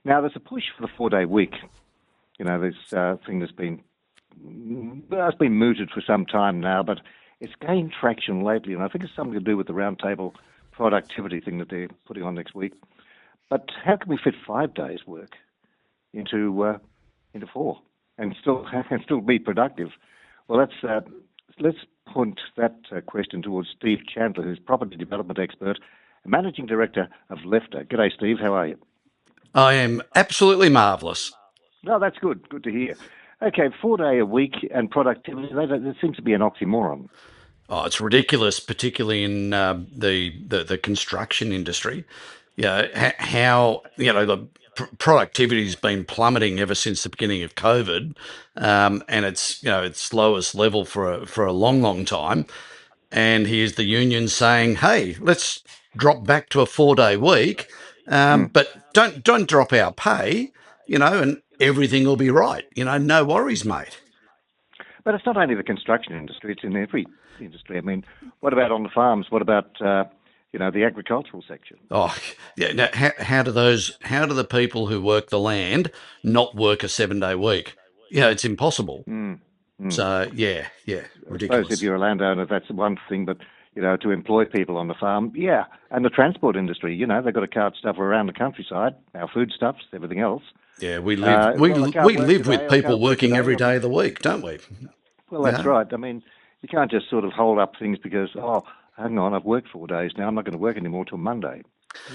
Now, there's a push for the 4-day week. This thing that's been mooted for some time now, but it's gained traction lately, and I think it's something to do with the roundtable productivity thing that they're putting on next week. But how can we fit 5 days' work into 4 and still be productive? Well, let's point that question towards Steve Chandler, who's property development expert and managing director of Lefter. G'day, Steve. How are you? I am absolutely marvellous. No, that's good. Good to hear. Okay, 4-day a week and productivity. That seems to be an oxymoron. Oh, it's ridiculous, particularly in the construction industry. How the productivity has been plummeting ever since the beginning of COVID, and it's its lowest level for a long time. And here's the union saying, "Hey, let's drop back to a 4-day week, Hmm. but don't drop our pay, and everything will be right. No worries, mate." But it's not only the construction industry; it's in every industry. I mean, what about on the farms? What about the agricultural section? Oh, yeah. Now, how do the people who work the land not work a 7-day week? It's impossible. Hmm. Hmm. So yeah, I suppose if ridiculous. you're a landowner, that's one thing, but to employ people on the farm, yeah, and the transport industry, they've got to cart stuff around the countryside, our foodstuffs, everything else. Yeah, we live we Well, I can't we work live with today. I people can't work working today. every day of the week, don't we? Well, that's Yeah. right. I mean, you can't just sort of hold up things because, oh, hang on, I've worked 4 days now. I'm not going to work anymore till Monday.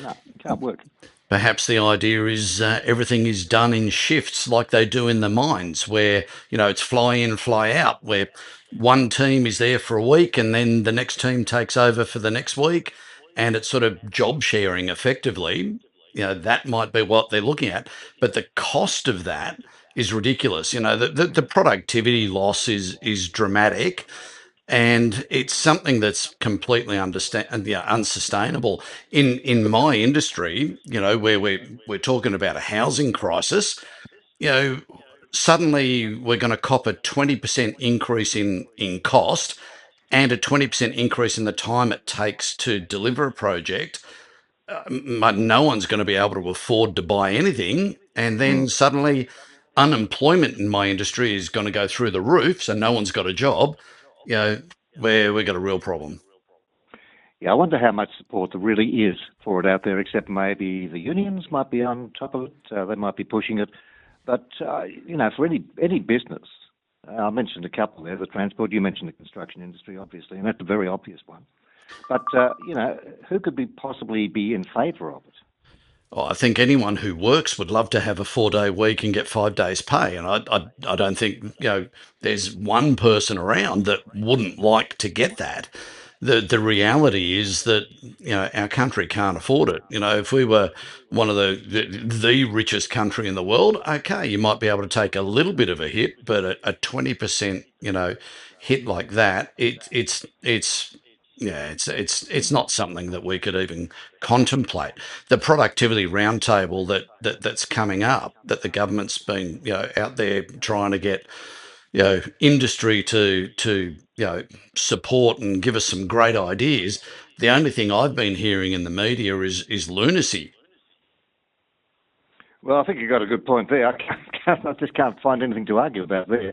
No, it can't work. Perhaps the idea is everything is done in shifts like they do in the mines, where it's fly in, fly out, where one team is there for a week and then the next team takes over for the next week, and it's sort of job sharing effectively. That might be what they're looking at, but the cost of that is ridiculous. The productivity loss is dramatic, and it's something that's completely unsustainable in my industry. Where we're talking about a housing crisis. You know, Suddenly we're going to cop a 20% increase in cost and a 20% increase in the time it takes to deliver a project. But no one's going to be able to afford to buy anything, and then Mm. suddenly unemployment in my industry is going to go through the roof, so no one's got a job. you know, where we've got a real problem. Yeah, I wonder how much support there really is for it out there, except maybe the unions might be on top of it. They might be pushing it. But, for any business, I mentioned a couple there, the transport, you mentioned the construction industry, obviously, and that's a very obvious one. But, who could possibly be in favour of it? Oh, I think anyone who works would love to have a 4-day week and get 5 days pay. And I don't think, there's one person around that wouldn't like to get that. The reality is that, our country can't afford it. If we were one of the richest country in the world, okay, you might be able to take a little bit of a hit, but a 20%, hit like that, it's not something that we could even contemplate. The productivity roundtable that's coming up, that the government's been out there trying to get industry to support and give us some great ideas. The only thing I've been hearing in the media is lunacy. Well, I think you got a good point there. I just can't find anything to argue about there.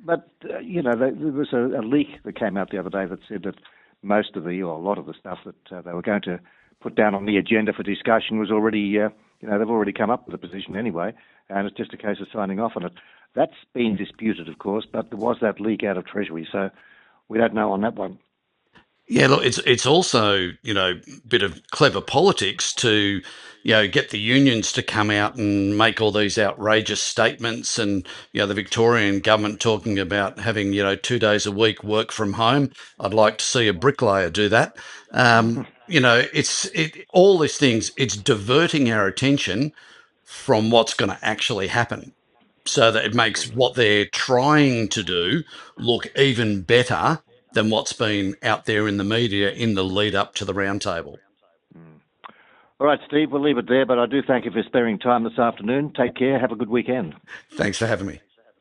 But there was a leak that came out the other day that said that most of or a lot of the stuff that they were going to put down on the agenda for discussion was already, they've already come up with a position anyway, and it's just a case of signing off on it. That's been disputed, of course, but there was that leak out of Treasury, so we don't know on that one. Yeah, look, it's also bit of clever politics to get the unions to come out and make all these outrageous statements, and the Victorian government talking about having 2 days a week work from home. I'd like to see a bricklayer do that. All these things. It's diverting our attention from what's going to actually happen, so that it makes what they're trying to do look even better than what's been out there in the media in the lead up to the roundtable. All right, Steve, we'll leave it there, but I do thank you for sparing time this afternoon. Take care. Have a good weekend. Thanks for having me.